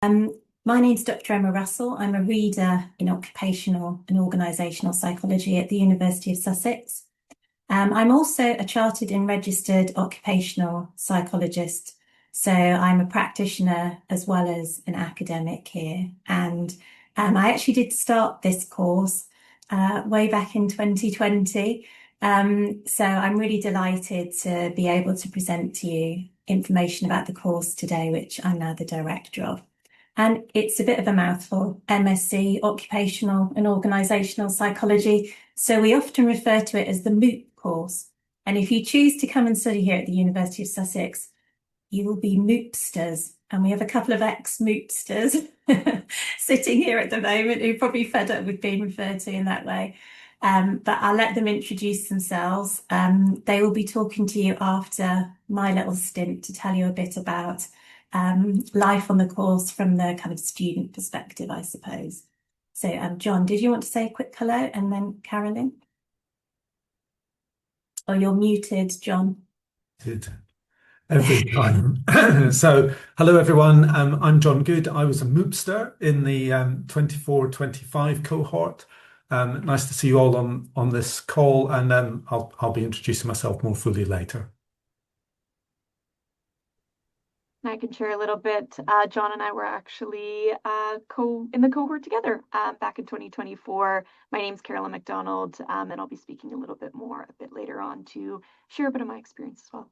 My name's Dr. Emma Russell. I'm a reader in occupational and organisational psychology at the University of Sussex. I'm also a chartered and registered occupational psychologist. So I'm a practitioner as well as an academic here. And I actually did start this course way back in 2020. So I'm really delighted to be able to present to you information about the course today, which I'm now the director of. And it's a bit of a mouthful, MSc, Occupational and Organisational Psychology. So we often refer to it as the MOOC course. And if you choose to come and study here at the University of Sussex, you will be MOOPsters. And we have a couple of ex-MOOPsters sitting here at the moment who are probably fed up with being referred to in that way. But I'll let them introduce themselves. They will be talking to you after my little stint to tell you a bit about life on the course from the kind of student perspective, I suppose. So, John, did you want to say a quick hello and then Carolyn? Oh, you're muted, John. Every time. So, hello everyone. I'm John Good. I was a MOOPster in the 24-25 cohort. Nice to see you all on this call, and I'll be introducing myself more fully later. I can share a little bit. John and I were actually in the cohort together back in 2024. My name's Carolyn McDonald, and I'll be speaking a little bit more a bit later on to share a bit of my experience as well.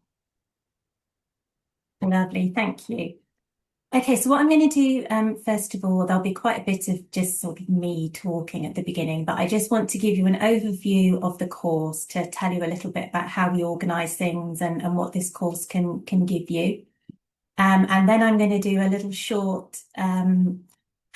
Lovely, thank you. Okay, so what I'm going to do, first of all, there'll be quite a bit of just sort of me talking at the beginning, but I just want to give you an overview of the course to tell you a little bit about how we organise things and what this course can give you. And then I'm going to do a little short kind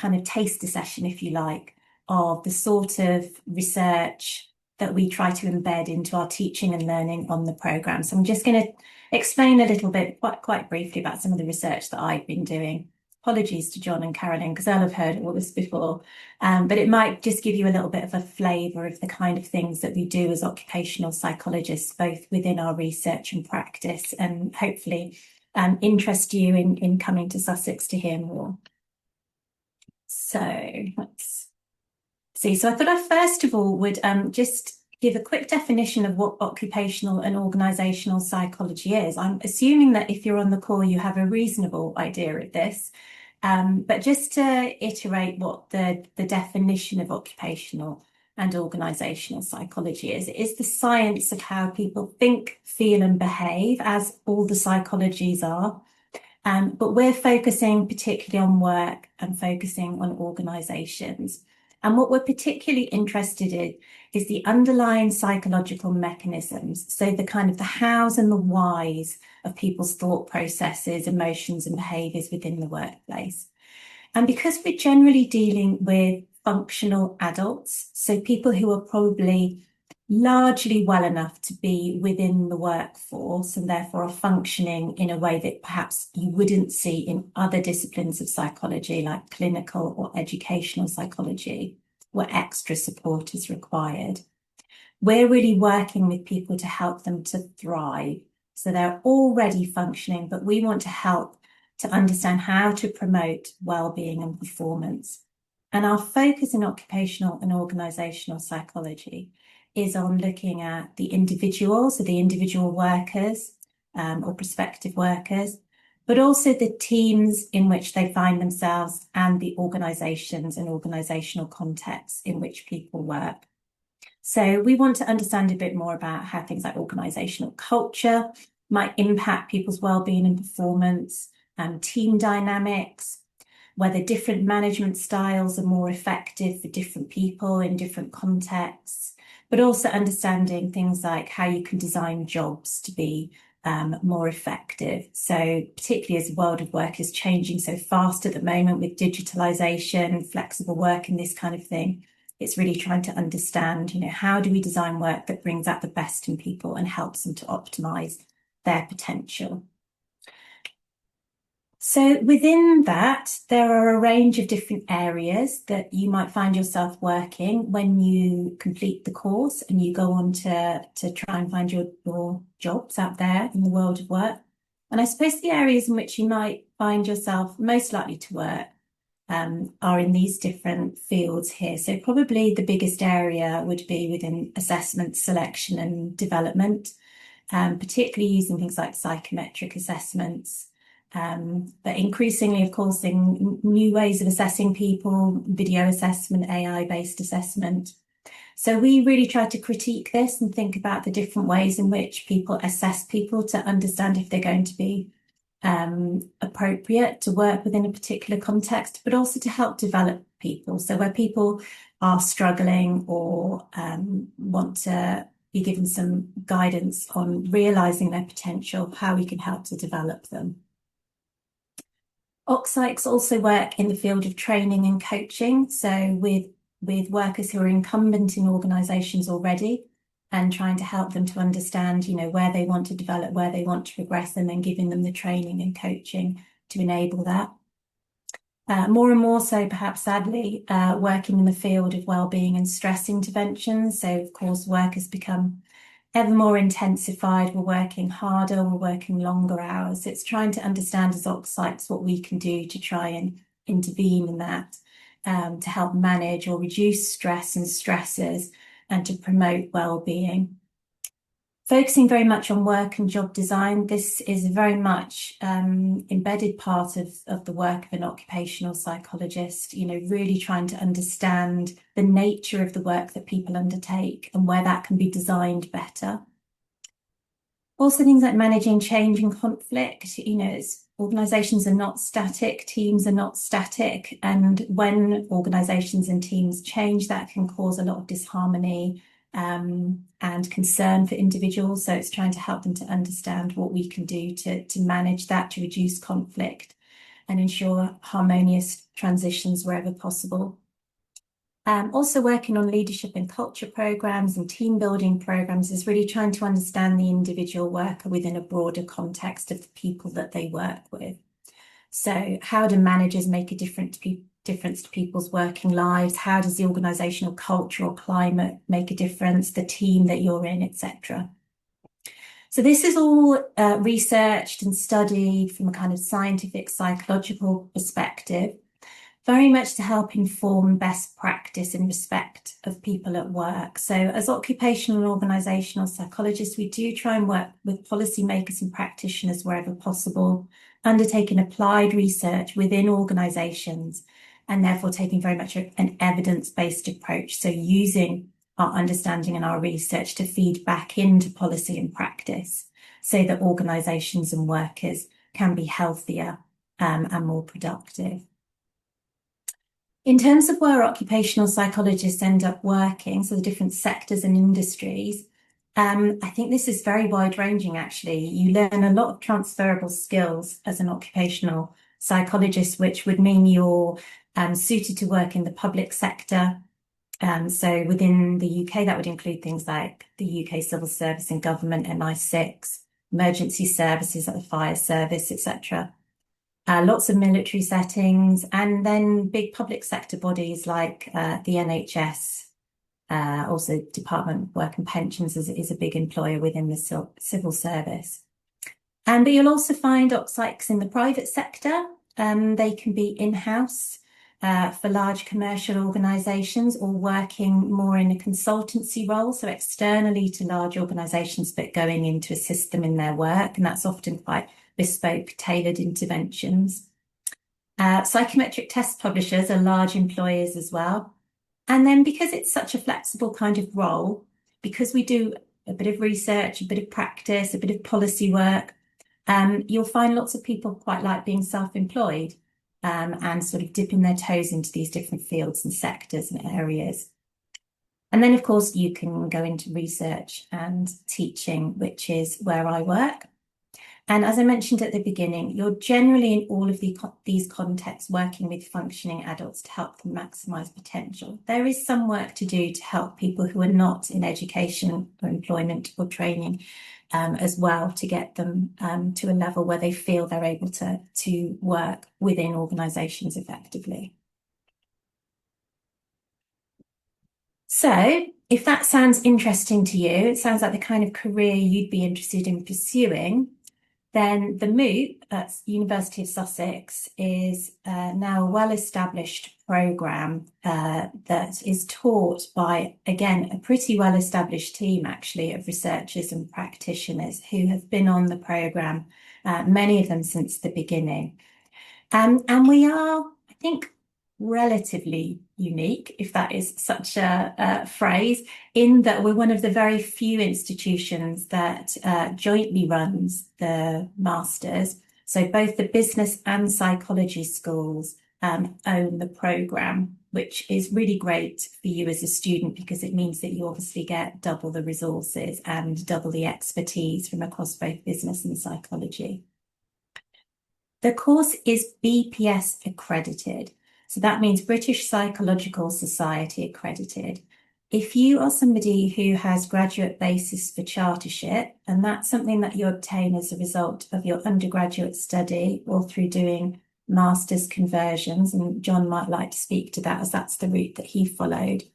of taster session, if you like, of the sort of research that we try to embed into our teaching and learning on the programme. So I'm just going to explain a little bit, quite briefly, about some of the research that I've been doing. Apologies to John and Carolyn, because they'll have heard all this before, but it might just give you a little bit of a flavour of the kind of things that we do as occupational psychologists, both within our research and practice, and hopefully interest you in coming to Sussex to hear more. So let's see. So I thought I first of all would just give a quick definition of what occupational and organisational psychology is. I'm assuming that if you're on the call, you have a reasonable idea of this. But just to iterate what the definition of occupational and organisational psychology is, it is the science of how people think, feel and behave, as all the psychologies are. But we're focusing particularly on work and focusing on organisations. And what we're particularly interested in is the underlying psychological mechanisms. So the kind of the hows and the whys of people's thought processes, emotions and behaviours within the workplace. And because we're generally dealing with functional adults, so people who are probably largely well enough to be within the workforce and therefore are functioning in a way that perhaps you wouldn't see in other disciplines of psychology, like clinical or educational psychology, where extra support is required. We're really working with people to help them to thrive. So they're already functioning, but we want to help to understand how to promote well-being and performance. And our focus in occupational and organisational psychology is on looking at the individuals, so the individual workers or prospective workers, but also the teams in which they find themselves and the organisations and organisational contexts in which people work. So we want to understand a bit more about how things like organisational culture might impact people's well-being and performance, team dynamics, whether different management styles are more effective for different people in different contexts, but also understanding things like how you can design jobs to be more effective. So particularly as the world of work is changing so fast at the moment with digitalisation, flexible work and this kind of thing, it's really trying to understand, how do we design work that brings out the best in people and helps them to optimise their potential. So within that, there are a range of different areas that you might find yourself working when you complete the course and you go on to try and find your jobs out there in the world of work. And I suppose the areas in which you might find yourself most likely to work are in these different fields here. So probably the biggest area would be within assessment, selection and development, particularly using things like psychometric assessments. But increasingly, of course, in new ways of assessing people, video assessment, AI-based assessment. So we really try to critique this and think about the different ways in which people assess people to understand if they're going to be appropriate to work within a particular context, but also to help develop people. So where people are struggling or want to be given some guidance on realizing their potential, how we can help to develop them. OCPSYCs also work in the field of training and coaching. So with workers who are incumbent in organisations already and trying to help them to understand, where they want to develop, where they want to progress, and then giving them the training and coaching to enable that. More and more so, perhaps sadly, working in the field of wellbeing and stress interventions. So, of course, work has become ever more intensified. We're working harder, we're working longer hours. It's trying to understand as OCPSYCs what we can do to try and intervene in that, to help manage or reduce stress and stresses and to promote well-being. Focusing very much on work and job design, this is very much embedded part of the work of an occupational psychologist, really trying to understand the nature of the work that people undertake and where that can be designed better. Also things like managing change and conflict, organisations are not static, teams are not static, and when organisations and teams change, that can cause a lot of disharmony and concern for individuals. So it's trying to help them to understand what we can do to manage that, to reduce conflict and ensure harmonious transitions wherever possible. Also working on leadership and culture programs and team building programs is really trying to understand the individual worker within a broader context of the people that they work with. So how do managers make a difference to people's working lives? How does the organisational culture or climate make a difference? The team that you're in, etc. So this is all researched and studied from a kind of scientific psychological perspective, very much to help inform best practice in respect of people at work. So as occupational and organisational psychologists, we do try and work with policymakers and practitioners wherever possible, undertaking applied research within organisations, and therefore taking very much an evidence-based approach. So using our understanding and our research to feed back into policy and practice so that organisations and workers can be healthier and more productive. In terms of where occupational psychologists end up working, so the different sectors and industries, I think this is very wide-ranging, actually. You learn a lot of transferable skills as an occupational psychologist, which would mean you're suited to work in the public sector. So within the UK, that would include things like the UK Civil Service and Government, MI6, emergency services like the fire service, etc. Lots of military settings, and then big public sector bodies like the NHS, also Department of Work and Pensions is a big employer within the civil service. But you'll also find OCPSYCs in the private sector. They can be in-house for large commercial organisations or working more in a consultancy role, so externally to large organisations but going in to assist them in their work, and that's often quite bespoke, tailored interventions. Psychometric test publishers are large employers as well. And then because it's such a flexible kind of role, because we do a bit of research, a bit of practice, a bit of policy work, you'll find lots of people quite like being self-employed and sort of dipping their toes into these different fields and sectors and areas. And then, of course, you can go into research and teaching, which is where I work. And as I mentioned at the beginning, you're generally in all of these contexts working with functioning adults to help them maximise potential. There is some work to do to help people who are not in education or employment or training as well, to get them to a level where they feel they're able to work within organisations effectively. So if that sounds interesting to you, it sounds like the kind of career you'd be interested in pursuing, Then the MOOP, that's University of Sussex, is now a well-established programme that is taught by, again, a pretty well-established team, actually, of researchers and practitioners who have been on the programme, many of them since the beginning. And we are, I think, relatively unique, if that is such a phrase, in that we're one of the very few institutions that jointly runs the masters. So both the business and psychology schools own the programme, which is really great for you as a student because it means that you obviously get double the resources and double the expertise from across both business and psychology. The course is BPS accredited. So that means British Psychological Society accredited. If you are somebody who has graduate basis for chartership, and that's something that you obtain as a result of your undergraduate study or through doing master's conversions, and John might like to speak to that as that's the route that he followed,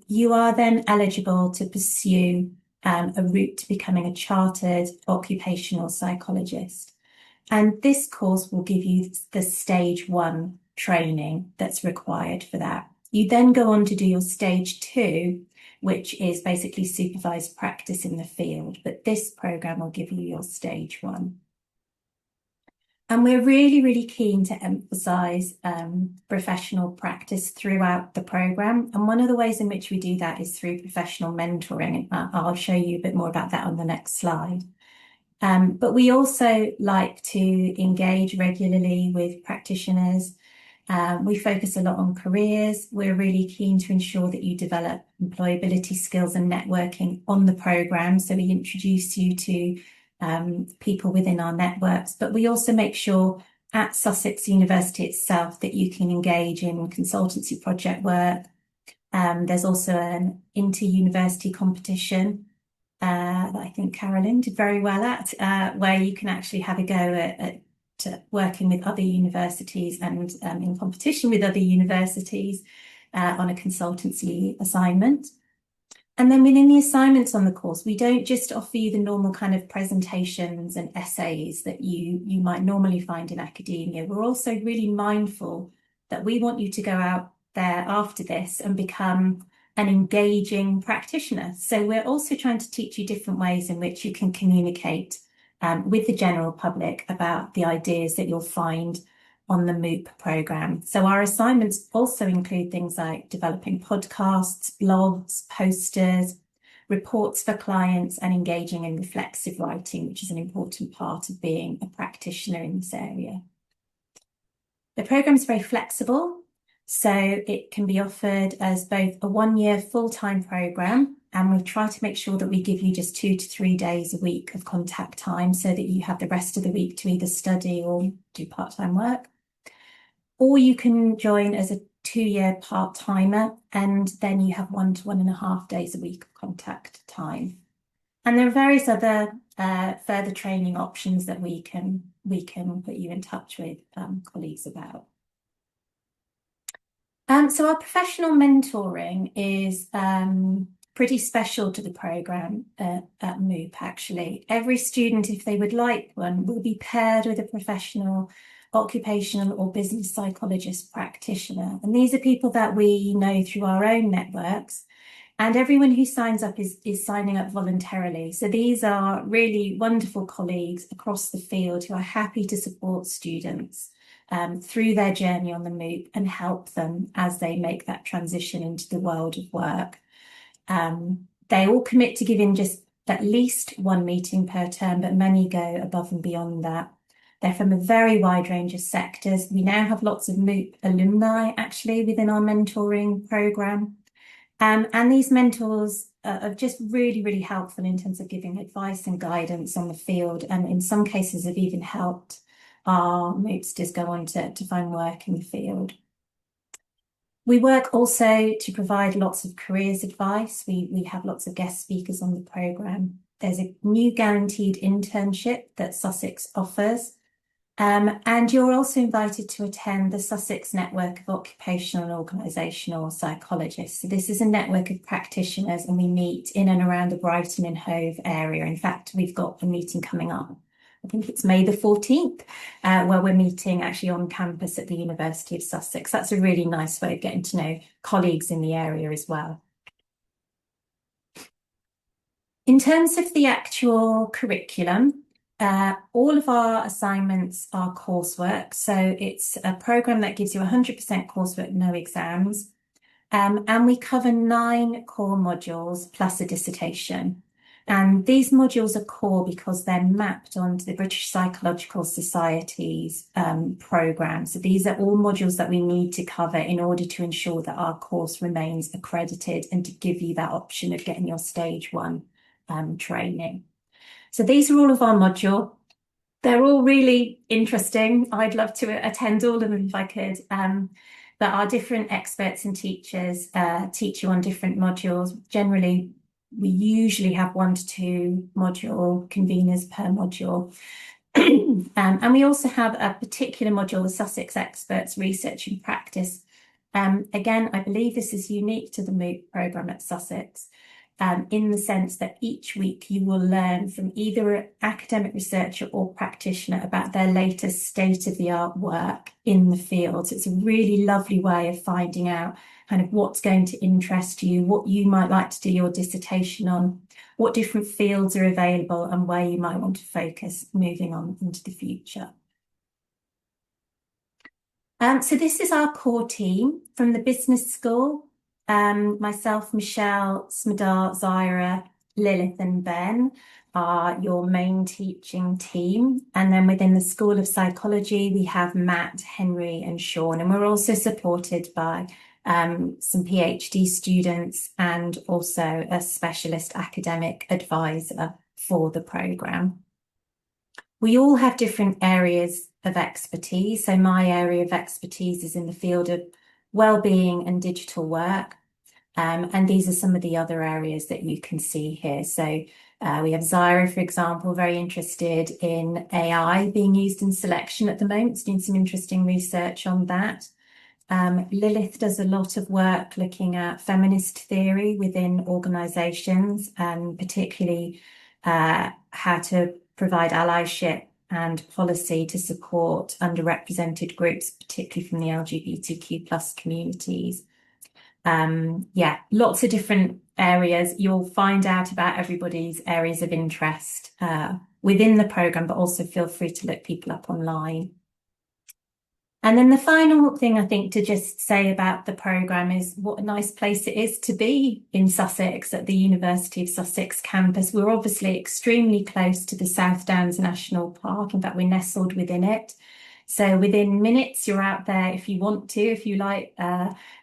you are then eligible to pursue a route to becoming a chartered occupational psychologist. And this course will give you the stage 1 training that's required for that. You then go on to do your stage 2, which is basically supervised practice in the field. But this programme will give you your stage 1. And we're really, really keen to emphasise professional practice throughout the programme. And one of the ways in which we do that is through professional mentoring. And I'll show you a bit more about that on the next slide. But we also like to engage regularly with practitioners. We focus a lot on careers. We're really keen to ensure that you develop employability skills and networking on the programme. So we introduce you to people within our networks, but we also make sure at Sussex University itself that you can engage in consultancy project work. There's also an inter-university competition that I think Carolyn did very well at, where you can actually have a go at working with other universities and in competition with other universities on a consultancy assignment. And then within the assignments on the course, we don't just offer you the normal kind of presentations and essays that you might normally find in academia. We're also really mindful that we want you to go out there after this and become an engaging practitioner. So we're also trying to teach you different ways in which you can communicate with the general public about the ideas that you'll find on the MOOP programme. So our assignments also include things like developing podcasts, blogs, posters, reports for clients, and engaging in reflexive writing, which is an important part of being a practitioner in this area. The programme is very flexible. So it can be offered as both a 1-year full-time programme, and we try to make sure that we give you just 2 to 3 days a week of contact time so that you have the rest of the week to either study or do part-time work. Or you can join as a 2-year part-timer, and then you have 1 to 1.5 days a week of contact time. And there are various other further training options that we can put you in touch with colleagues about. So our professional mentoring is pretty special to the programme at MOOP, actually. Every student, if they would like one, will be paired with a professional, occupational or business psychologist practitioner. And these are people that we know through our own networks. And everyone who signs up is signing up voluntarily. So these are really wonderful colleagues across the field who are happy to support students through their journey on the MOOP and help them as they make that transition into the world of work. They all commit to giving just at least 1 meeting per term, but many go above and beyond that. They're from a very wide range of sectors. We now have lots of MOOP alumni actually within our mentoring programme. And these mentors are just really, really helpful in terms of giving advice and guidance on the field, and in some cases have even helped our MOOPsters go on to find work in the field. We work also to provide lots of careers advice. We have lots of guest speakers on the programme. There's a new guaranteed internship that Sussex offers. And you're also invited to attend the Sussex Network of Occupational and Organisational Psychologists. So this is a network of practitioners, and we meet in and around the Brighton and Hove area. In fact, we've got a meeting coming up I think it's May the 14th, where we're meeting actually on campus at the University of Sussex. That's a really nice way of getting to know colleagues in the area as well. In terms of the actual curriculum, all of our assignments are coursework. So it's a program that gives you 100% coursework, no exams. And we cover 9 core modules plus a dissertation. And these modules are core because they're mapped onto the British Psychological Society's programme. So these are all modules that we need to cover in order to ensure that our course remains accredited and to give you that option of getting your stage 1 training. So these are all of our module. They're all really interesting. I'd love to attend all of them if I could. But our different experts and teachers teach you on different modules. Generally, we usually have 1 to 2 module conveners per module. And we also have a particular module, the Sussex Experts Research and Practice. Again, I believe this is unique to the MOOC programme at Sussex. In the sense that each week you will learn from either an academic researcher or practitioner about their latest state-of-the-art work in the field. So it's a really lovely way of finding out kind of what's going to interest you, what you might like to do your dissertation on, what different fields are available and where you might want to focus moving on into the future. So this is our core team from the business school. Myself, Michelle, Smedar, Zaira, Lilith and Ben are your main teaching team. And then within the School of Psychology, we have Matt, Henry and Sean. And we're also supported by some PhD students and also a specialist academic advisor for the programme. We all have different areas of expertise. So my area of expertise is in the field of wellbeing and digital work. And these are some of the other areas that you can see here. So we have Zaira, for example, very interested in AI being used in selection at the moment, doing some interesting research on that. Lilith does a lot of work looking at feminist theory within organisations, and particularly how to provide allyship and policy to support underrepresented groups, particularly from the LGBTQ plus communities. Yeah, lots of different areas. You'll find out about everybody's areas of interest within the programme, but also feel free to look people up online. And then the final thing I think to just say about the programme is what a nice place it is to be in Sussex at the University of Sussex campus. We're obviously extremely close to the South Downs National Park. In fact, we're nestled within it. So within minutes, you're out there if you want to, if you like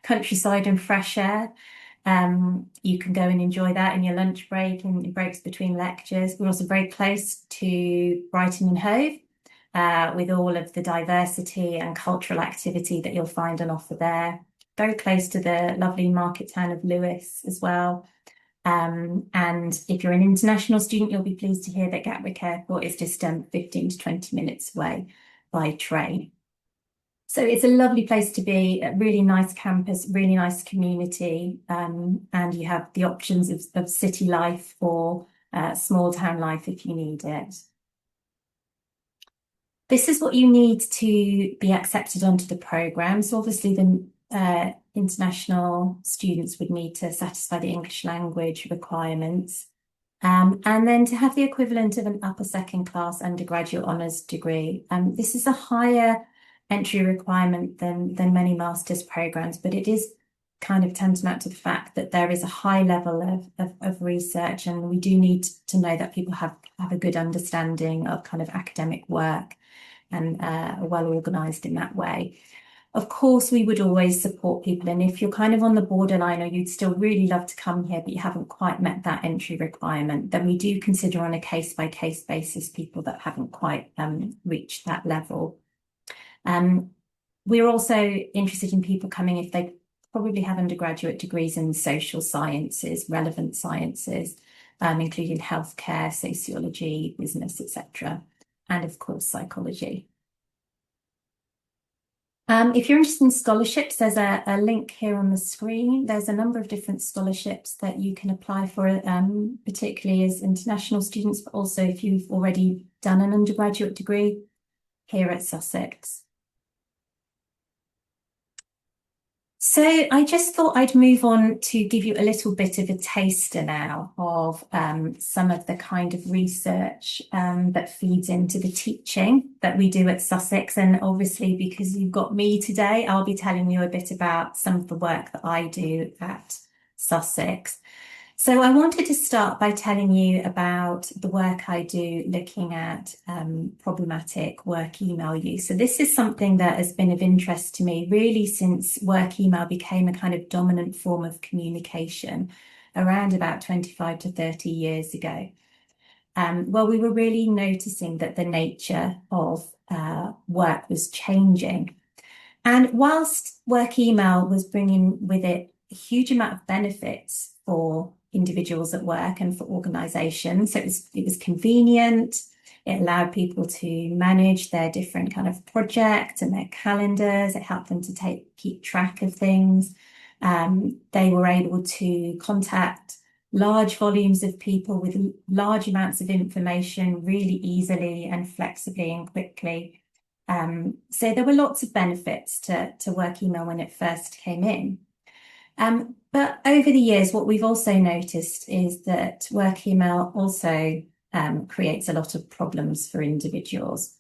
countryside and fresh air. You can go and enjoy that in your lunch break and your breaks between lectures. We're also very close to Brighton and Hove. With all of the diversity and cultural activity that you'll find on offer there. Very close to the lovely market town of Lewes as well. And if you're an international student, you'll be pleased to hear that Gatwick Airport is just 15 to 20 minutes away by train. So it's a lovely place to be, a really nice campus, really nice community, and you have the options of city life or small town life if you need it. This is what you need to be accepted onto the programme. So obviously the international students would need to satisfy the English language requirements. And then to have the equivalent of an upper second class undergraduate honours degree. This is a higher entry requirement than many master's programmes, but it is kind of tantamount to the fact that there is a high level of research, and we do need to know that people have a good understanding of kind of academic work and are well organised in that way. Of course, we would always support people, and if you're kind of on the borderline or you'd still really love to come here but you haven't quite met that entry requirement, then we do consider on a case-by-case basis people that haven't quite reached that level. We're also interested in people coming if they probably have undergraduate degrees in social sciences, relevant sciences, including healthcare, sociology, business, etc., and of course psychology. If you're interested in scholarships, there's a link here on the screen. There's a number of different scholarships that you can apply for, particularly as international students, but also if you've already done an undergraduate degree here at Sussex. So I just thought I'd move on to give you a little bit of a taster now of some of the kind of research that feeds into the teaching that we do at Sussex. And obviously, because you've got me today, I'll be telling you a bit about some of the work that I do at Sussex. So I wanted to start by telling you about the work I do looking at problematic work email use. So this is something that has been of interest to me really since work email became a kind of dominant form of communication around about 25 to 30 years ago. Well, we were really noticing that the nature of work was changing. And whilst work email was bringing with it a huge amount of benefits for individuals at work and for organizations. So it was convenient. It allowed people to manage their different kind of projects and their calendars. It helped them to keep track of things. They were able to contact large volumes of people with large amounts of information really easily and flexibly and quickly. So there were lots of benefits to work email when it first came in. But over the years, what we've also noticed is that work email also creates a lot of problems for individuals.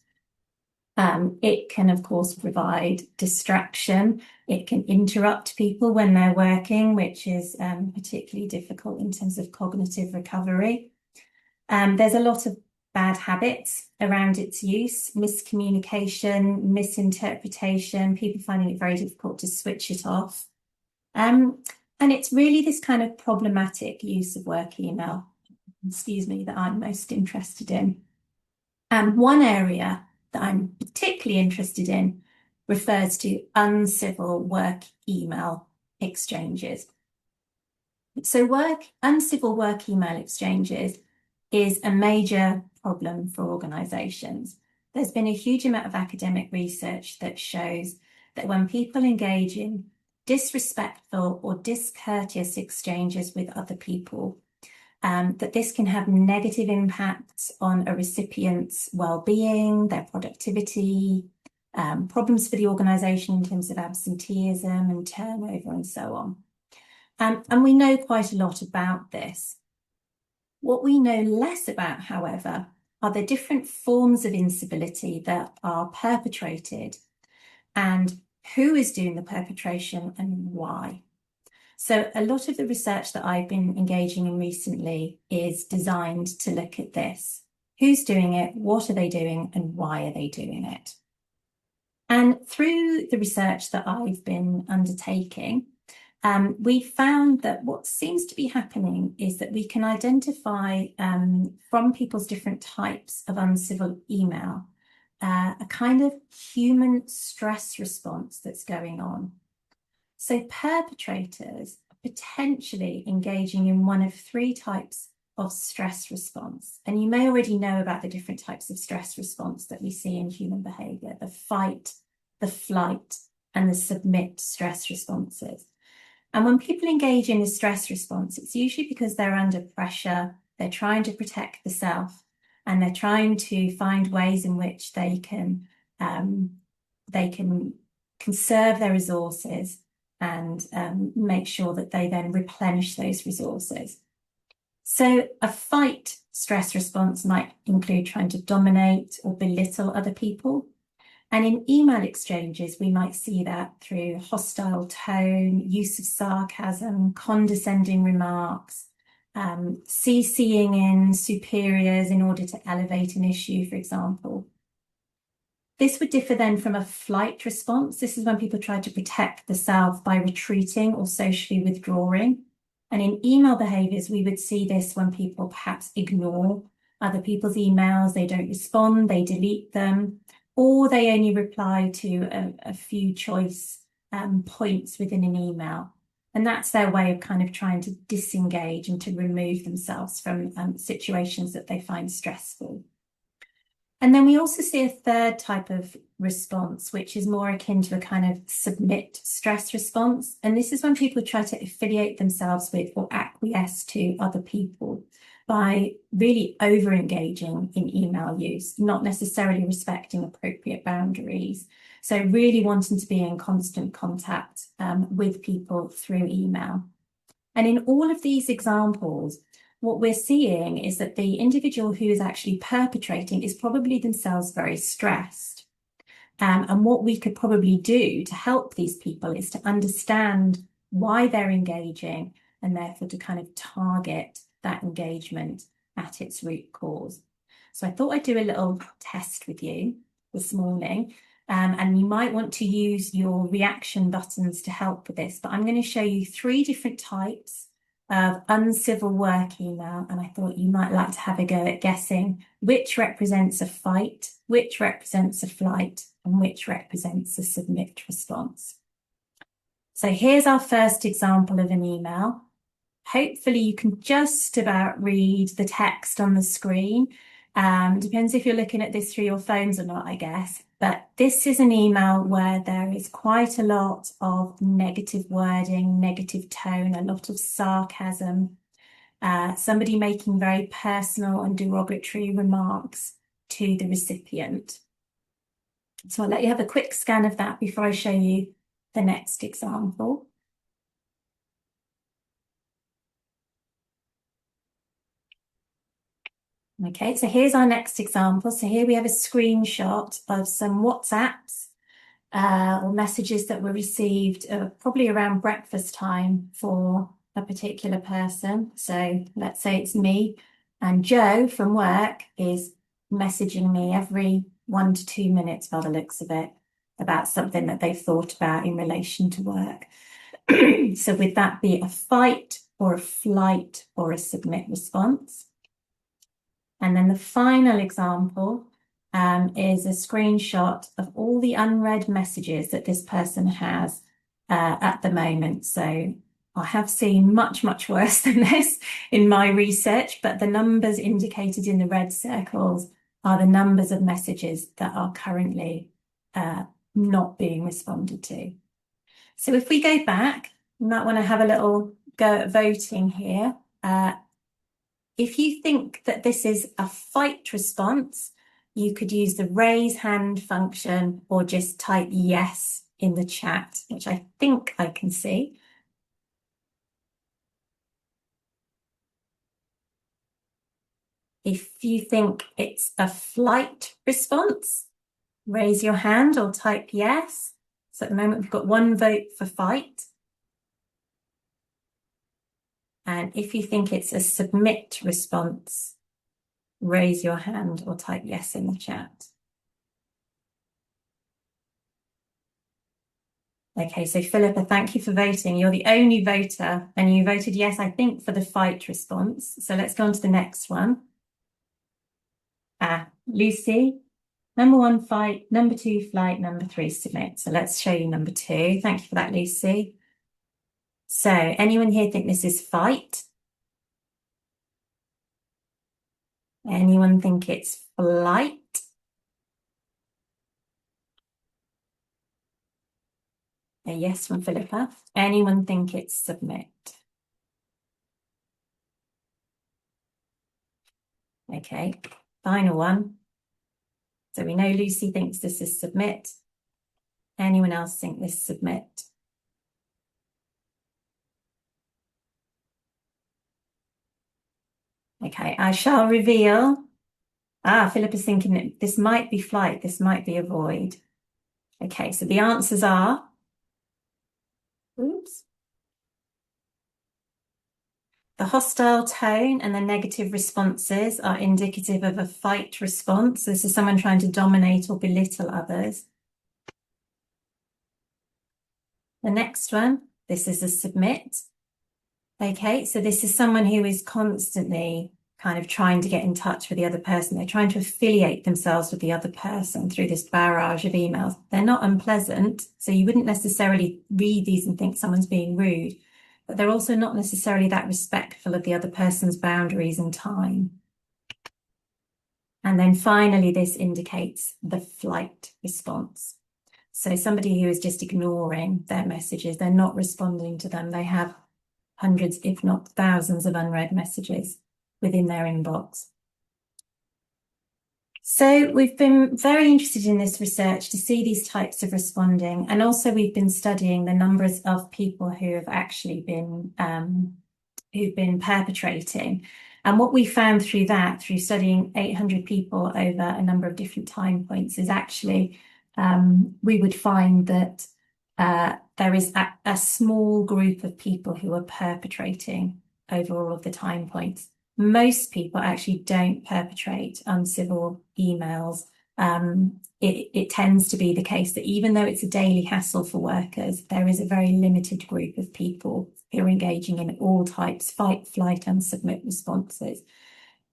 It can, of course, provide distraction. It can interrupt people when they're working, which is particularly difficult in terms of cognitive recovery. There's a lot of bad habits around its use, miscommunication, misinterpretation, people finding it very difficult to switch it off. And it's really this kind of problematic use of work email, that I'm most interested in. And one area that I'm particularly interested in refers to uncivil work email exchanges. So uncivil work email exchanges is a major problem for organizations. There's been a huge amount of academic research that shows that when people engage in disrespectful or discourteous exchanges with other people, that this can have negative impacts on a recipient's well-being, their productivity, problems for the organisation in terms of absenteeism and turnover and so on. And we know quite a lot about this. What we know less about, however, are the different forms of incivility that are perpetrated and who is doing the perpetration and why. So a lot of the research that I've been engaging in recently is designed to look at this. Who's doing it? What are they doing? And why are they doing it? And through the research that I've been undertaking, we found that what seems to be happening is that we can identify from people's different types of uncivil email a kind of human stress response that's going on. So perpetrators are potentially engaging in one of three types of stress response. And you may already know about the different types of stress response that we see in human behavior: the fight, the flight, and the submit stress responses. And when people engage in a stress response, it's usually because they're under pressure, they're trying to protect the self, and they're trying to find ways in which they can conserve their resources and make sure that they then replenish those resources. So a fight stress response might include trying to dominate or belittle other people. And in email exchanges, we might see that through hostile tone, use of sarcasm, condescending remarks, CCing in superiors in order to elevate an issue, for example. This would differ then from a flight response. This is when people try to protect the self by retreating or socially withdrawing. And in email behaviors, we would see this when people perhaps ignore other people's emails, they don't respond, they delete them, or they only reply to a few choice points within an email. And that's their way of kind of trying to disengage and to remove themselves from situations that they find stressful. And then we also see a third type of response, which is more akin to a kind of submit stress response. And this is when people try to affiliate themselves with or acquiesce to other people. by really over-engaging in email use, not necessarily respecting appropriate boundaries. So really wanting to be in constant contact with people through email. And in all of these examples, what we're seeing is that the individual who is actually perpetrating is probably themselves very stressed. And what we could probably do to help these people is to understand why they're engaging and therefore to kind of target that engagement at its root cause. So I thought I'd do a little test with you this morning. And you might want to use your reaction buttons to help with this, but I'm going to show you 3 different types of uncivil work email, and I thought you might like to have a go at guessing which represents a fight, which represents a flight, and which represents a submit response. So here's our first example of an email. Hopefully you can just about read the text on the screen. Depends if you're looking at this through your phones or not, I guess. But this is an email where there is quite a lot of negative wording, negative tone, a lot of sarcasm, somebody making very personal and derogatory remarks to the recipient. So I'll let you have a quick scan of that before I show you the next example. Okay, so here's our next example. So here we have a screenshot of some WhatsApps or messages that were received probably around breakfast time for a particular person. So let's say it's me, and Joe from work is messaging me every 1 to 2 minutes by the looks of it about something that they've thought about in relation to work. So would that be a fight or a flight or a submit response? And then the final example is a screenshot of all the unread messages that this person has at the moment. So I have seen much, much worse than this in my research, but the numbers indicated in the red circles are the numbers of messages that are currently not being responded to. So if we go back, you might want to have a little go at voting here. If you think that this is a fight response, you could use the raise hand function or just type yes in the chat, which I think I can see. If you think it's a flight response, raise your hand or type yes. So at the moment, we've got 1 vote for fight. And if you think it's a submit response, raise your hand or type yes in the chat. Okay, so Philippa, thank you for voting. You're the only voter, and you voted yes, I think, for the fight response. So let's go on to the next one. Lucy, number 1, fight, number 2, flight, number 3, submit. So let's show you number 2. Thank you for that, Lucy. So anyone here think this is fight? Anyone think it's flight? A yes from Philippa. Anyone think it's submit? Okay, final one. So we know Lucy thinks this is submit. Anyone else think this is submit? Okay, I shall reveal. Philippa's thinking that this might be flight, this might be avoid. Okay, so the answers are, oops. The hostile tone and the negative responses are indicative of a fight response. This is someone trying to dominate or belittle others. The next one, this is a submit. Okay, so this is someone who is constantly kind of trying to get in touch with the other person. They're trying to affiliate themselves with the other person through this barrage of emails. They're not unpleasant, so you wouldn't necessarily read these and think someone's being rude, but they're also not necessarily that respectful of the other person's boundaries and time. And then finally, this indicates the flight response. So somebody who is just ignoring their messages, they're not responding to them. They have hundreds, if not thousands, of unread messages. within their inbox. So we've been very interested in this research to see these types of responding, and also we've been studying the numbers of people who have actually been who've been perpetrating. And what we found through that, through studying 800 people over a number of different time points, is actually we would find that there is a small group of people who are perpetrating over all of the time points. Most people actually don't perpetrate uncivil emails. It tends to be the case that even though it's a daily hassle for workers, there is a very limited group of people who are engaging in all types, fight, flight, and submit responses.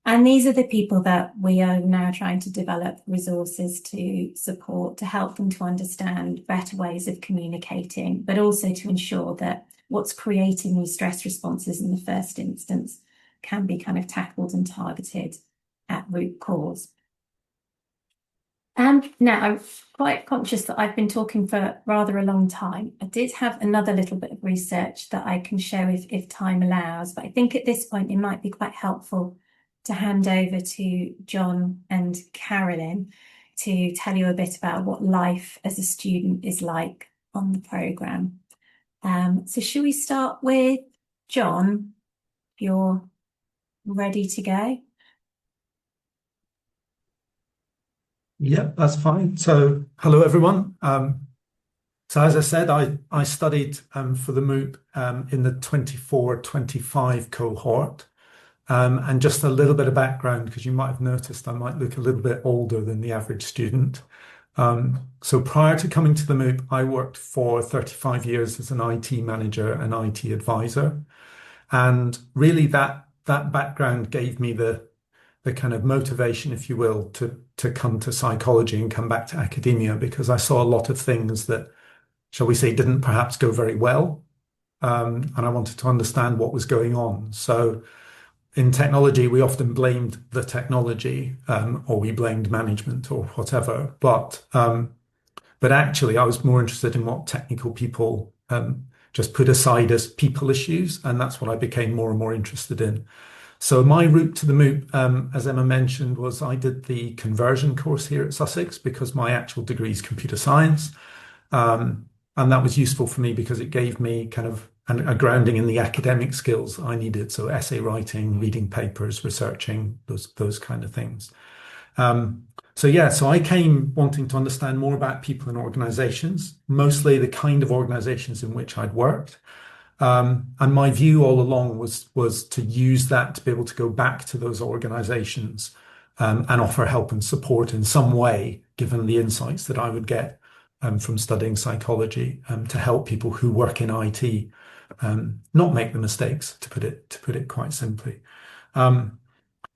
And these are the people that we are now trying to develop resources to support, to help them to understand better ways of communicating, but also to ensure that what's creating these stress responses in the first instance can be kind of tackled and targeted at root cause. And now I'm quite conscious that I've been talking for rather a long time. I did have another little bit of research that I can share if time allows, but I think at this point it might be quite helpful to hand over to John and Carolyn to tell you a bit about what life as a student is like on the programme. So should we start with John, if you're ready to go? Yep, that's fine. So, hello everyone. So as I said, I studied for the MOOP in the 24-25 cohort. And just a little bit of background, because you might have noticed I might look a little bit older than the average student. So prior to coming to the MOOP, I worked for 35 years as an IT manager and IT advisor. And really that background gave me the kind of motivation, if you will, to come to psychology and come back to academia, because I saw a lot of things that, shall we say, didn't perhaps go very well. And I wanted to understand what was going on. So in technology, we often blamed the technology, or we blamed management or whatever. But actually, I was more interested in what technical people just put aside as people issues, and that's what I became more and more interested in. So my route to the MOOP, as Emma mentioned, was I did the conversion course here at Sussex because my actual degree is computer science. And that was useful for me because it gave me kind of a grounding in the academic skills I needed. So essay writing, reading papers, researching, those kind of things. So I came wanting to understand more about people and organizations, mostly the kind of organizations in which I'd worked. And my view all along was to use that to be able to go back to those organizations and offer help and support in some way, given the insights that I would get from studying psychology, to help people who work in IT not make the mistakes, to put it quite simply.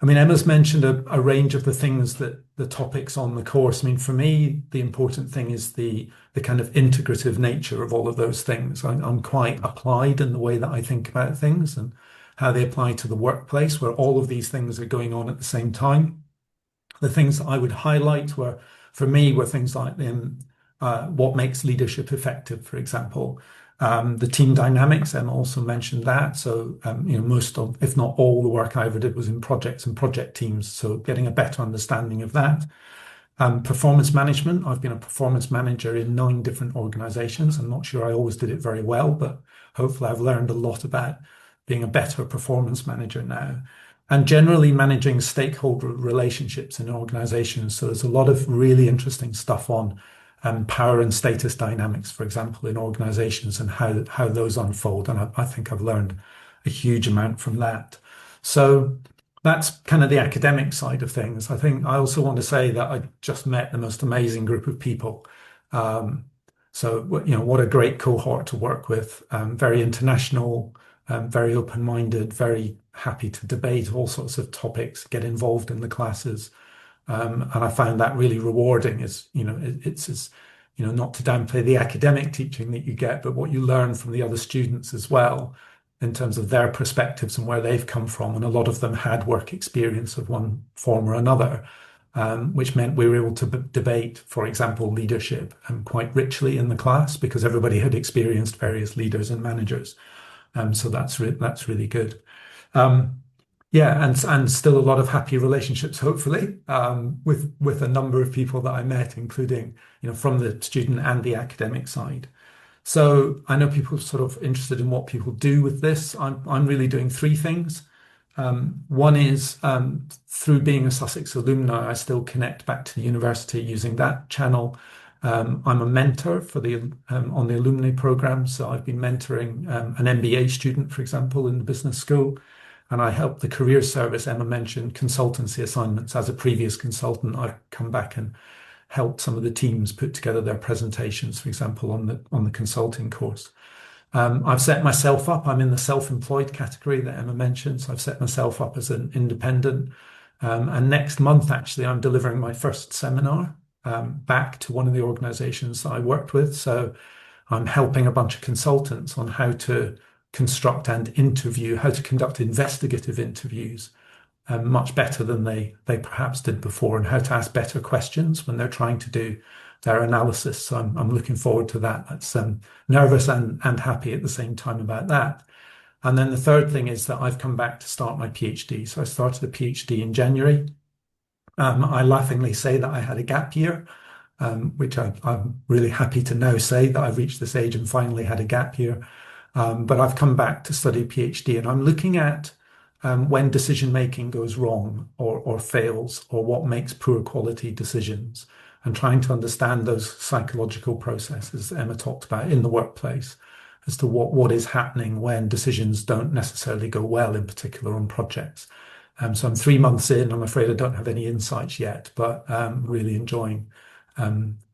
I mean, Emma's mentioned a range of the things that the topics on the course. I mean, for me, the important thing is the kind of integrative nature of all of those things. I'm quite applied in the way that I think about things and how they apply to the workplace, where all of these things are going on at the same time. The things that I would highlight for me, were things like what makes leadership effective, for example. The team dynamics, Emma also mentioned that. So, most of, if not all, the work I ever did was in projects and project teams. So getting a better understanding of that. Performance management. I've been a performance manager in 9 different organizations. I'm not sure I always did it very well, but hopefully I've learned a lot about being a better performance manager now. And generally managing stakeholder relationships in organizations. So there's a lot of really interesting stuff on power and status dynamics, for example, in organizations and how those unfold. And I think I've learned a huge amount from that. So that's kind of the academic side of things. I think I also want to say that I just met the most amazing group of people. So, what a great cohort to work with. Very international, very open-minded, very happy to debate all sorts of topics, get involved in the classes. And I found that really rewarding. It's not to downplay the academic teaching that you get, but what you learn from the other students as well, in terms of their perspectives and where they've come from. And a lot of them had work experience of one form or another, which meant we were able to debate, for example, leadership quite richly in the class because everybody had experienced various leaders and managers. So that's really good. Yeah, and still a lot of happy relationships, hopefully, with a number of people that I met, including, from the student and the academic side. So I know people are sort of interested in what people do with this. I'm really doing three things. One is through being a Sussex alumni, I still connect back to the university using that channel. I'm a mentor for the on the alumni program, so I've been mentoring an MBA student, for example, in the business school, and I help the career service. Emma mentioned consultancy assignments. As a previous consultant, I've come back and helped some of the teams put together their presentations, for example, on the consulting course. I've set myself up. I'm in the self-employed category that Emma mentioned. So I've set myself up as an independent. And next month, actually, I'm delivering my first seminar back to one of the organizations that I worked with. So I'm helping a bunch of consultants on how to construct and interview, how to conduct investigative interviews much better than they perhaps did before, and how to ask better questions when they're trying to do their analysis. So I'm looking forward to that. That's nervous and happy at the same time about that. And then the third thing is that I've come back to start my PhD. So I started a PhD in January. I laughingly say that I had a gap year, which I'm really happy to now say that I've reached this age and finally had a gap year. But I've come back to study PhD, and I'm looking at when decision making goes wrong or fails, or what makes poor quality decisions, and trying to understand those psychological processes Emma talked about in the workplace as to what is happening when decisions don't necessarily go well, in particular on projects. So I'm 3 months in. I'm afraid I don't have any insights yet, but really enjoying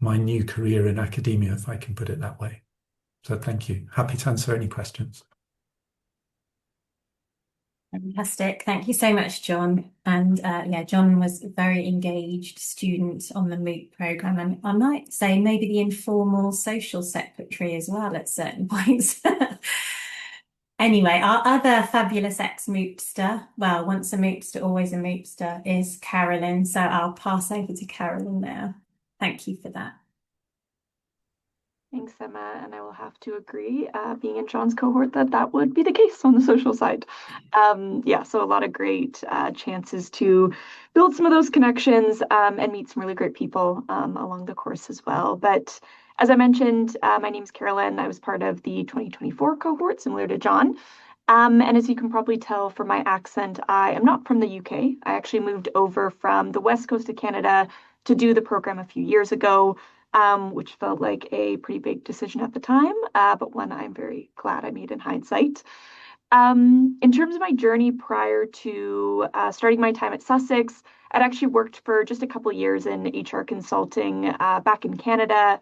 my new career in academia, if I can put it that way. So thank you. Happy to answer any questions. Fantastic. Thank you so much, John. And yeah, John was a very engaged student on the MOOC program, and I might say maybe the informal social secretary as well at certain points. Anyway, our other fabulous ex-MOOCster, well, once a MOOCster, always a MOOCster, is Carolyn. So I'll pass over to Carolyn now. Thank you for that. Thanks, Emma, and I will have to agree, being in John's cohort, that would be the case on the social side. Yeah, so a lot of great chances to build some of those connections and meet some really great people along the course as well. But as I mentioned, my name's Carolyn. I was part of the 2024 cohort, similar to John. And as you can probably tell from my accent, I am not from the UK. I actually moved over from the west coast of Canada to do the program a few years ago. Which felt like a pretty big decision at the time, but one I'm very glad I made in hindsight. In terms of my journey prior to starting my time at Sussex, I'd actually worked for just a couple of years in HR consulting back in Canada.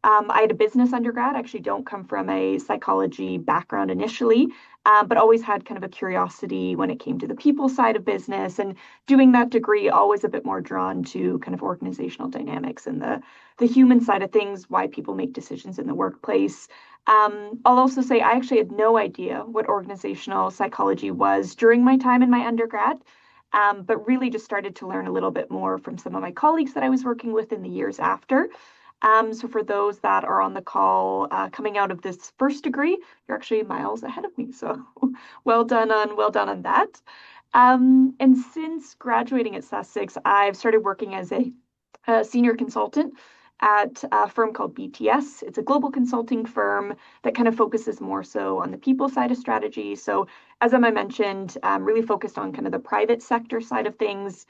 I had a business undergrad. I actually don't come from a psychology background initially, but always had kind of a curiosity when it came to the people side of business, and doing that degree, always a bit more drawn to kind of organizational dynamics and the human side of things, why people make decisions in the workplace. I'll also say I actually had no idea what organizational psychology was during my time in my undergrad. But really just started to learn a little bit more from some of my colleagues that I was working with in the years after. So for those that are on the call coming out of this first degree, you're actually miles ahead of me. So well done on that. And since graduating at Sussex, I've started working as a senior consultant at a firm called BTS. It's a global consulting firm that kind of focuses more so on the people side of strategy. So as Emma mentioned, really focused on kind of the private sector side of things,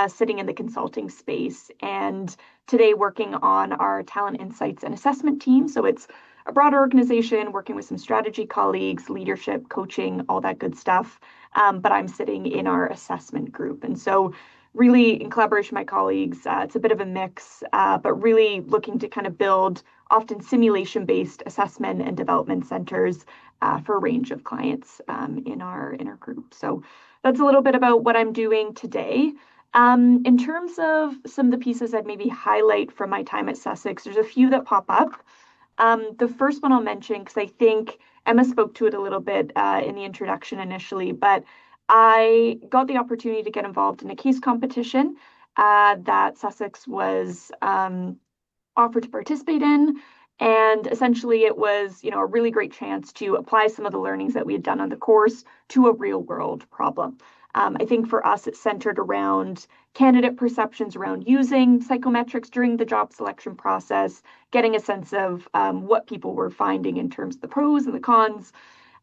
sitting in the consulting space, and today working on our talent insights and assessment team. So it's a broader organization working with some strategy colleagues, leadership, coaching, all that good stuff. But I'm sitting in our assessment group. And so really in collaboration with my colleagues, it's a bit of a mix, but really looking to kind of build often simulation-based assessment and development centers for a range of clients in our group. So that's a little bit about what I'm doing today. In terms of some of the pieces I'd maybe highlight from my time at Sussex, there's a few that pop up. The first one I'll mention, because I think Emma spoke to it a little bit in the introduction initially, but I got the opportunity to get involved in a case competition that Sussex was offered to participate in. And essentially it was, a really great chance to apply some of the learnings that we had done on the course to a real world problem. I think for us, it's centered around candidate perceptions around using psychometrics during the job selection process, getting a sense of what people were finding in terms of the pros and the cons.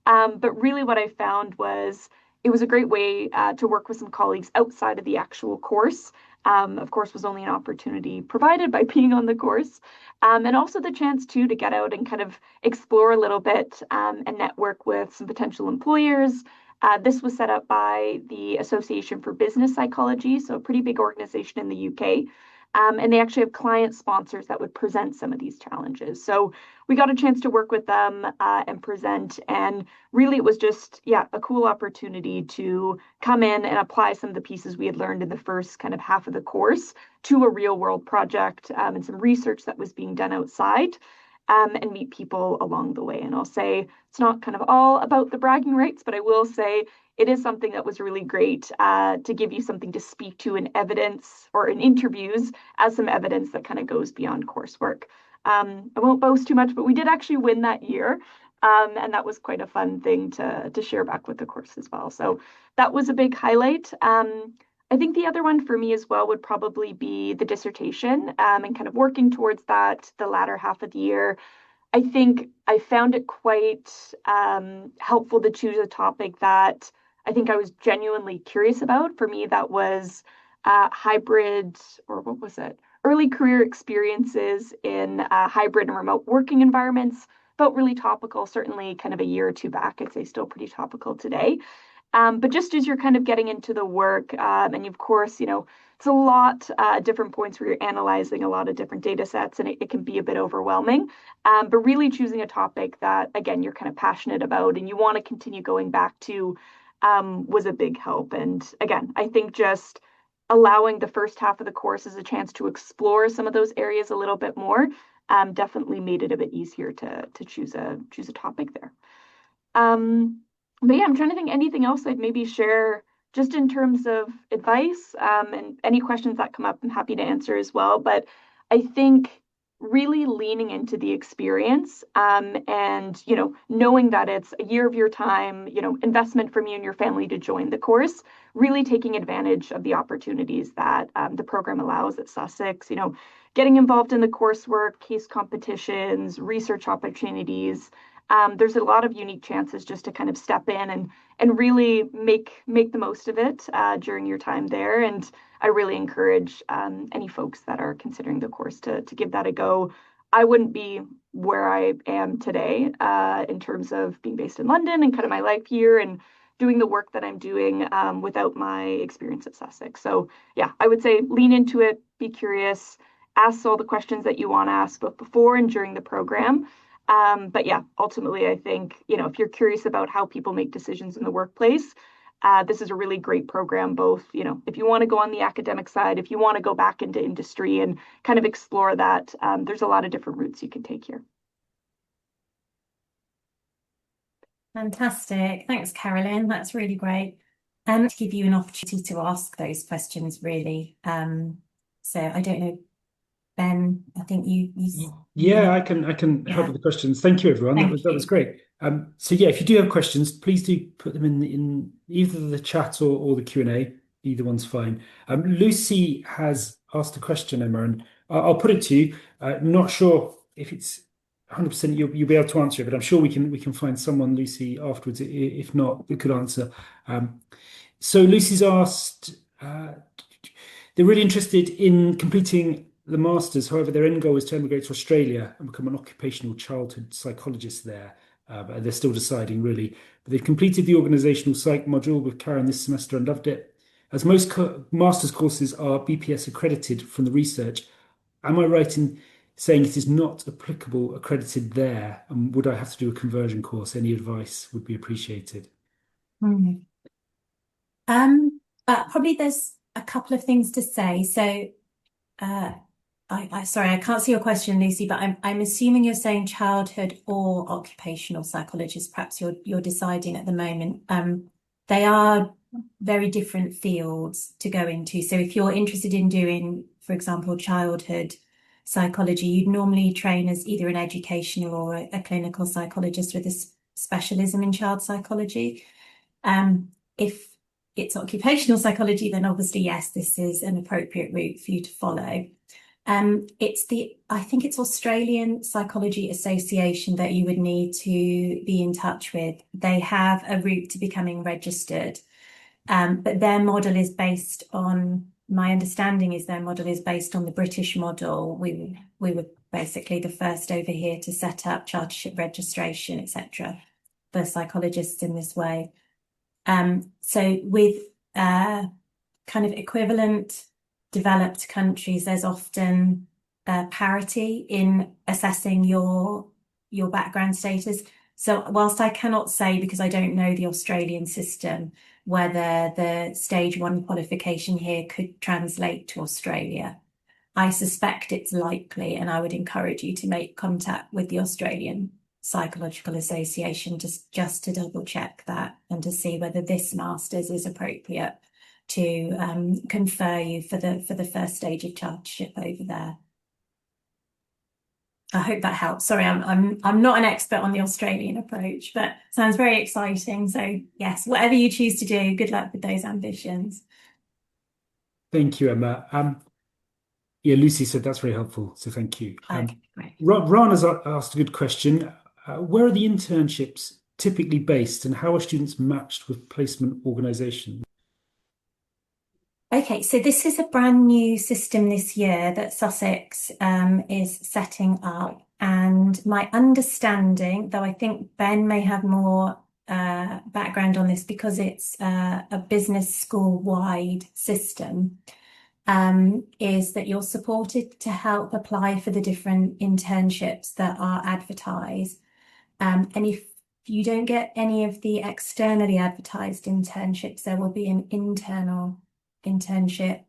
But really, what I found was it was a great way to work with some colleagues outside of the actual course. Of course, was only an opportunity provided by being on the course, and also the chance too to get out and kind of explore a little bit and network with some potential employers. This was set up by the Association for Business Psychology, so a pretty big organization in the UK. And they actually have client sponsors that would present some of these challenges. So we got a chance to work with them and present. And really, it was just, yeah, a cool opportunity to come in and apply some of the pieces we had learned in the first kind of half of the course to a real world project and some research that was being done outside. And meet people along the way. And I'll say it's not kind of all about the bragging rights, but I will say it is something that was really great to give you something to speak to in evidence or in interviews as some evidence that kind of goes beyond coursework. I won't boast too much, but we did actually win that year. And that was quite a fun thing to share back with the course as well. So that was a big highlight. I think the other one for me as well would probably be the dissertation and kind of working towards that the latter half of the year. I think I found it quite helpful to choose a topic that I think I was genuinely curious about. For me, that was hybrid, or what was it? Early career experiences in hybrid and remote working environments. Felt really topical, certainly kind of a year or two back. I'd say still pretty topical today. But just as you're kind of getting into the work, and of course, it's a lot different points where you're analyzing a lot of different data sets, and it can be a bit overwhelming. But really choosing a topic that, again, you're kind of passionate about and you want to continue going back to was a big help. And again, I think just allowing the first half of the course as a chance to explore some of those areas a little bit more definitely made it a bit easier to choose a topic there. But yeah, I'm trying to think anything else I'd maybe share just in terms of advice and any questions that come up, I'm happy to answer as well. But I think really leaning into the experience and, knowing that it's a year of your time, investment from you and your family to join the course, really taking advantage of the opportunities that the program allows at Sussex, getting involved in the coursework, case competitions, research opportunities. There's a lot of unique chances just to kind of step in and really make the most of it during your time there. And I really encourage any folks that are considering the course to give that a go. I wouldn't be where I am today in terms of being based in London and kind of my life here and doing the work that I'm doing without my experience at Sussex. So yeah, I would say lean into it, be curious, ask all the questions that you want to ask both before and during the program. But yeah, ultimately, I think, if you're curious about how people make decisions in the workplace, this is a really great program, both, if you want to go on the academic side, if you want to go back into industry and kind of explore that, there's a lot of different routes you can take here. Fantastic. Thanks, Carolyn. That's really great. To give you an opportunity to ask those questions, really. So I don't know, Ben, I think you Yeah, I can help with the questions. Thank you, everyone. That was great. So yeah, if you do have questions, please do put them in either the chat or the Q&A. Either one's fine. Lucy has asked a question, Emma, and I'll put it to you. Not sure if it's 100% you'll be able to answer it, but I'm sure we can find someone, Lucy, afterwards. If not, we could answer. So Lucy's asked, they're really interested in completing the Masters. However, their end goal is to emigrate to Australia and become an occupational childhood psychologist there. But they're still deciding, really. But they've completed the organisational psych module with Karen this semester and loved it. As most Masters courses are BPS accredited from the research, am I right in saying it is not applicable accredited there? And would I have to do a conversion course? Any advice would be appreciated. Probably there's a couple of things to say. So sorry, I can't see your question, Lucy, but I'm assuming you're saying childhood or occupational psychologist. Perhaps you're deciding at the moment. They are very different fields to go into. So if you're interested in doing, for example, childhood psychology, you'd normally train as either an educational or a clinical psychologist with a specialism in child psychology. If it's occupational psychology, then obviously, yes, this is an appropriate route for you to follow. I think it's Australian Psychology Association that you would need to be in touch with. They have a route to becoming registered, but their model is based on, my understanding is their model is based on the British model. We were basically the first over here to set up chartership registration, etc., for psychologists in this way. So with kind of equivalent developed countries, there's often parity in assessing your background status. So whilst I cannot say, because I don't know the Australian system, whether the stage 1 qualification here could translate to Australia, I suspect it's likely, and I would encourage you to make contact with the Australian Psychological Association just to double check that and to see whether this master's is appropriate to confer you for the first stage of chartership over there. I hope that helps. Sorry, I'm not an expert on the Australian approach, but sounds very exciting. So yes, whatever you choose to do, good luck with those ambitions. Thank you, Emma. Yeah, Lucy said that's very helpful, so thank you. Okay, great. Ron has asked a good question. Where are the internships typically based, and how are students matched with placement organisations? Okay, so this is a brand new system this year that Sussex is setting up. And my understanding, though I think Ben may have more background on this because it's a business school-wide system, is that you're supported to help apply for the different internships that are advertised. And if you don't get any of the externally advertised internships, there will be an internal internship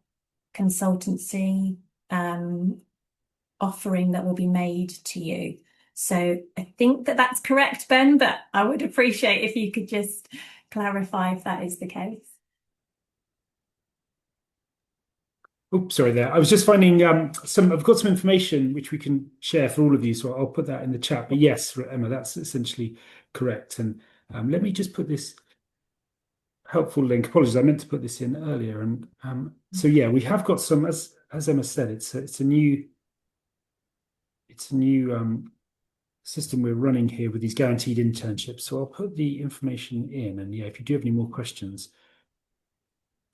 consultancy offering that will be made to you. So I think that that's correct, Ben, but I would appreciate if you could just clarify if that is the case. Oops, sorry there. I was just finding I've got some information which we can share for all of you, so I'll put that in the chat. But yes, Emma, that's essentially correct. And let me just put this helpful link. Apologies, I meant to put this in earlier. And so yeah, we have got some, as Emma said, it's a new system we're running here with these guaranteed internships. So I'll put the information in, and yeah, if you do have any more questions.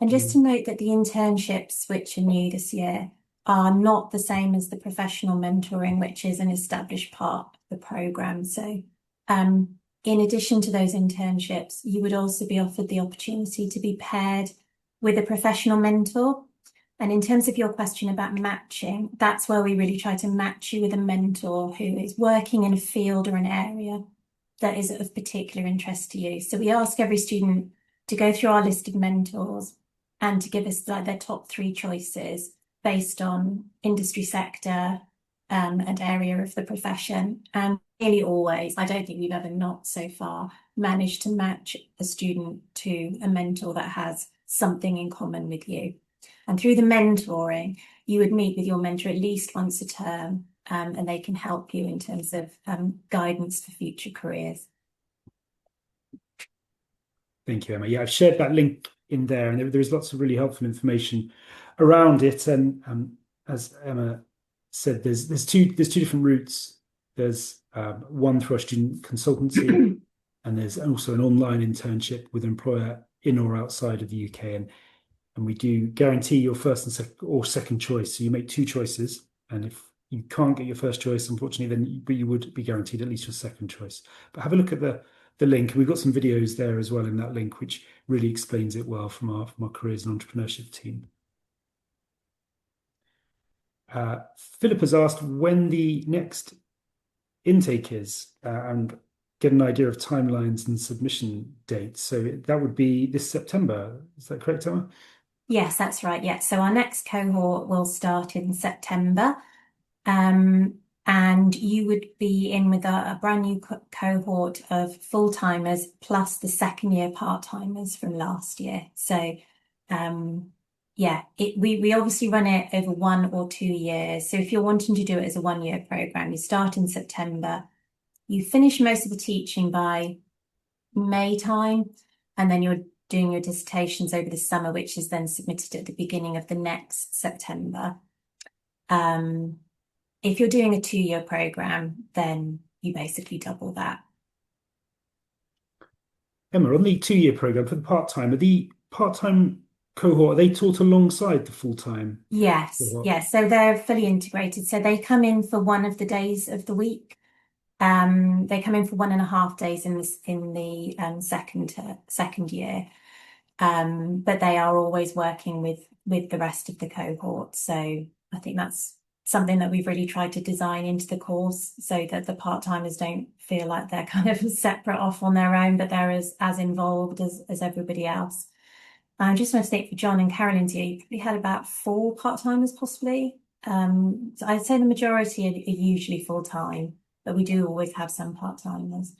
And just to note that the internships, which are new this year, are not the same as the professional mentoring, which is an established part of the programme. So in addition to those internships, you would also be offered the opportunity to be paired with a professional mentor. And in terms of your question about matching, that's where we really try to match you with a mentor who is working in a field or an area that is of particular interest to you. So we ask every student to go through our list of mentors and to give us their top 3 choices based on industry sector and area of the profession. And nearly always, I don't think we've ever not so far managed to match a student to a mentor that has something in common with you. And through the mentoring, you would meet with your mentor at least once a term, and they can help you in terms of guidance for future careers. Thank you, Emma. Yeah, I've shared that link in there, and there is lots of really helpful information around it. And as Emma said, there's two different routes. There's one through our student consultancy, and there's also an online internship with an employer in or outside of the UK. And we do guarantee your first and second choice. So you make 2 choices, and if you can't get your first choice, unfortunately, then you would be guaranteed at least your second choice. But have a look at the link. We've got some videos there as well in that link, which really explains it well from our careers and entrepreneurship team. Philip has asked when the next intake is and get an idea of timelines and submission dates. So that would be this September. Is that correct, Emma? Yes, that's right. Yeah. So our next cohort will start in September. And you would be in with a brand new cohort of full-timers plus the second year part-timers from last year. So yeah, we obviously run it over 1 or 2 years. So if you're wanting to do it as a 1-year program, you start in September, you finish most of the teaching by May time, and then you're doing your dissertations over the summer, which is then submitted at the beginning of the next September. If you're doing a 2-year program, then you basically double that. Emma, on the 2-year program for the part-time, are the part-time cohort, are they taught alongside the full-time Yes, cohort? yes. So they're fully integrated. So they come in for one of the days of the week. They come in for 1.5 days in the second year. But they are always working with the rest of the cohort. So I think that's something that we've really tried to design into the course so that the part-timers don't feel like they're kind of separate off on their own, but they're as involved as everybody else. I just want to think for John and Carolyn, you probably had about 4 part-timers possibly. So I'd say the majority are usually full-time, but we do always have some part-timers.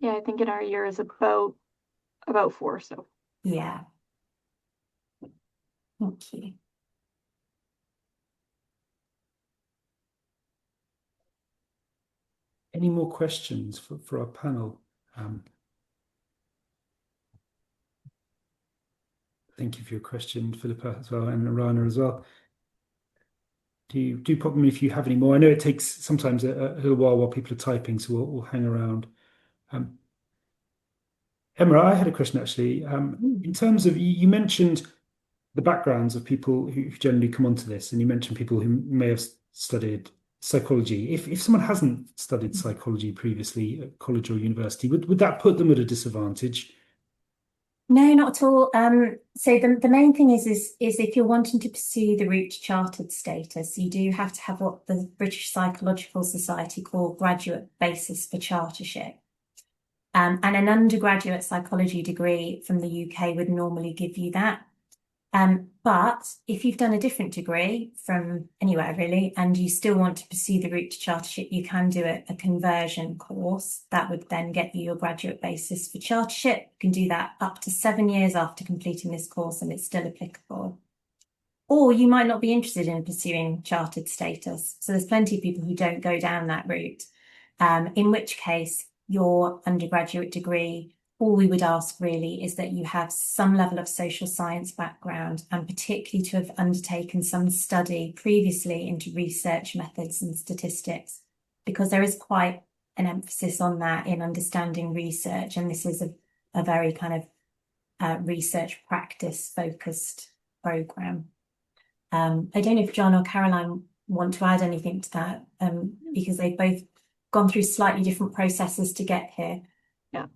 Yeah, I think in our year is about 4, so. Yeah. Thank you. Any more questions for our panel? Thank you for your question, Philippa, as well, and Rana as well. Do pop them if you have any more. I know it takes sometimes a little while people are typing, so we'll hang around. Emma, I had a question actually. In terms of, you mentioned the backgrounds of people who generally come onto this, and you mentioned people who may have studied psychology. If someone hasn't studied psychology previously at college or university, would that put them at a disadvantage? No, not at all. So the main thing is if you're wanting to pursue the route to chartered status, you do have to have what the British Psychological Society call graduate basis for chartership. And an undergraduate psychology degree from the UK would normally give you that. But if you've done a different degree from anywhere really, and you still want to pursue the route to chartership, you can do a conversion course that would then get you your graduate basis for chartership. You can do that up to 7 years after completing this course, and it's still applicable. Or you might not be interested in pursuing chartered status. So there's plenty of people who don't go down that route, in which case your undergraduate degree, all we would ask really is that you have some level of social science background, and particularly to have undertaken some study previously into research methods and statistics, because there is quite an emphasis on that in understanding research. And this is a very kind of research practice focused program. I don't know if John or Caroline want to add anything to that, because they've both gone through slightly different processes to get here. Yeah.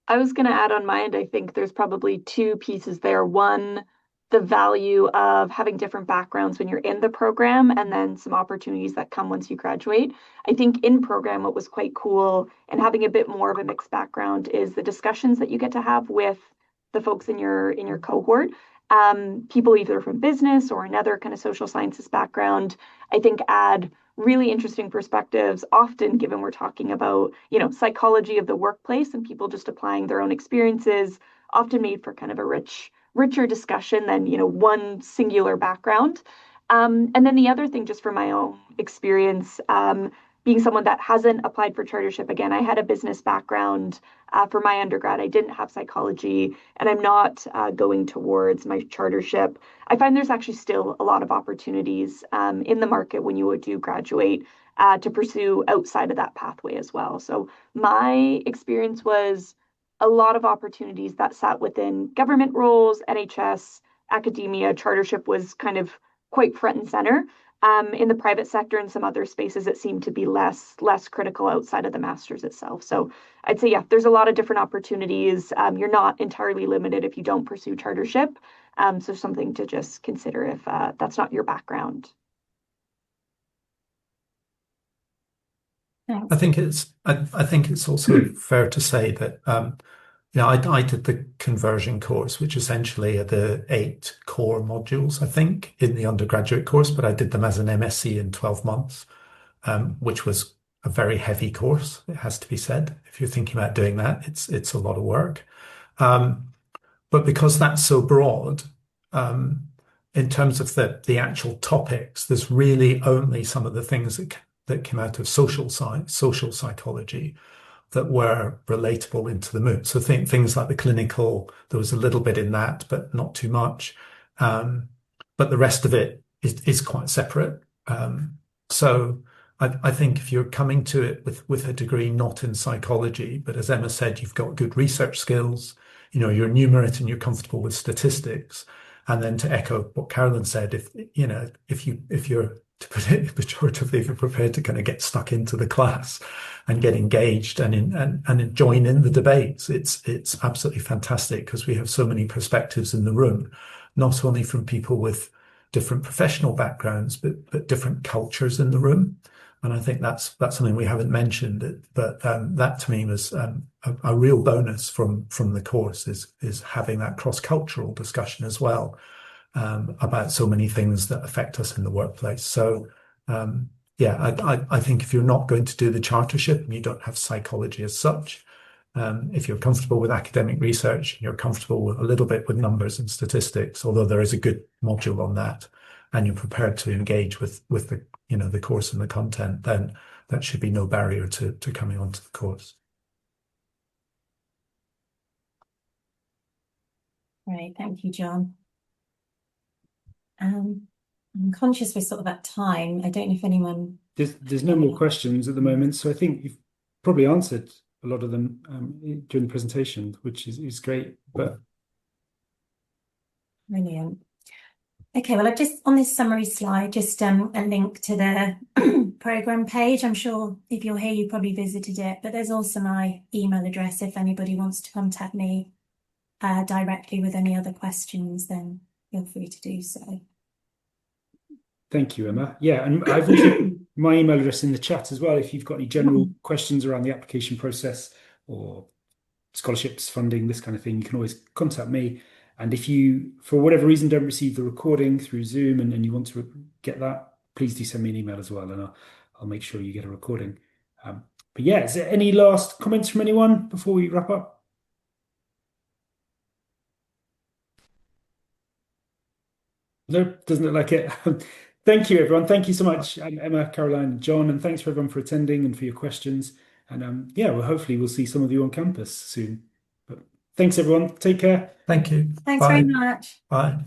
I was going to add on my end, I think there's probably 2 pieces there. One, the value of having different backgrounds when you're in the program, and then some opportunities that come once you graduate. I think in program, what was quite cool and having a bit more of a mixed background is the discussions that you get to have with the folks in your cohort. People either from business or another kind of social sciences background, I think add really interesting perspectives, often given we're talking about, psychology of the workplace and people just applying their own experiences, often made for kind of a richer discussion than, one singular background. And then the other thing, just from my own experience, being someone that hasn't applied for chartership, again, I had a business background for my undergrad. I didn't have psychology, and I'm not going towards my chartership. I find there's actually still a lot of opportunities in the market when you do graduate to pursue outside of that pathway as well. So my experience was a lot of opportunities that sat within government roles, NHS, academia. Chartership was kind of quite front and center. In the private sector and some other spaces, it seemed to be less critical outside of the master's itself. So I'd say, yeah, there's a lot of different opportunities. You're not entirely limited if you don't pursue chartership. So something to just consider if that's not your background. I think it's also fair to say that I did the conversion course, which essentially are the 8 core modules, I think, in the undergraduate course, but I did them as an MSc in 12 months, which was a very heavy course, it has to be said. If you're thinking about doing that, it's a lot of work. But because that's so broad, in terms of the actual topics, there's really only some of the things that came out of social science, social psychology, that were relatable into the MOOC. So things like the clinical, there was a little bit in that, but not too much. But the rest of it is quite separate. So I think if you're coming to it with a degree not in psychology, but as Emma said, you've got good research skills, you're numerate and you're comfortable with statistics. And then to echo what Carolyn said, if you're, to put it pejoratively, if you're prepared to kind of get stuck into the class and get engaged and join in the debates, it's absolutely fantastic because we have so many perspectives in the room, not only from people with different professional backgrounds, but different cultures in the room. And I think that's something we haven't mentioned, but that to me was a real bonus from the course is having that cross-cultural discussion as well about so many things that affect us in the workplace. So I think if you're not going to do the chartership and you don't have psychology as such, if you're comfortable with academic research and you're comfortable with a little bit with numbers and statistics, although there is a good module on that, and you're prepared to engage with the course and the content, then that should be no barrier to coming onto the course. Great, thank you, John. I'm conscious we're sort of at time. I don't know if anyone... There's no more questions at the moment, so I think you've probably answered a lot of them during the presentation, which is great. But Brilliant. Okay, well, I've just, on this summary slide, just a link to the programme page. I'm sure if you're here, you probably visited it, but there's also my email address. If anybody wants to contact me directly with any other questions, then feel free to do so. Thank you, Emma. Yeah, and I've also put my email address in the chat as well. If you've got any general questions around the application process or scholarships, funding, this kind of thing, you can always contact me. And if you, for whatever reason, don't receive the recording through Zoom and you want to get that, please do send me an email as well, and I'll make sure you get a recording. But yeah, is there any last comments from anyone before we wrap up? No, doesn't look like it. Thank you, everyone. Thank you so much, Emma, Caroline, and John, and thanks for everyone for attending and for your questions. And yeah, well, hopefully we'll see some of you on campus soon. But thanks, everyone. Take care. Thank you. Thanks Bye. very much. Bye.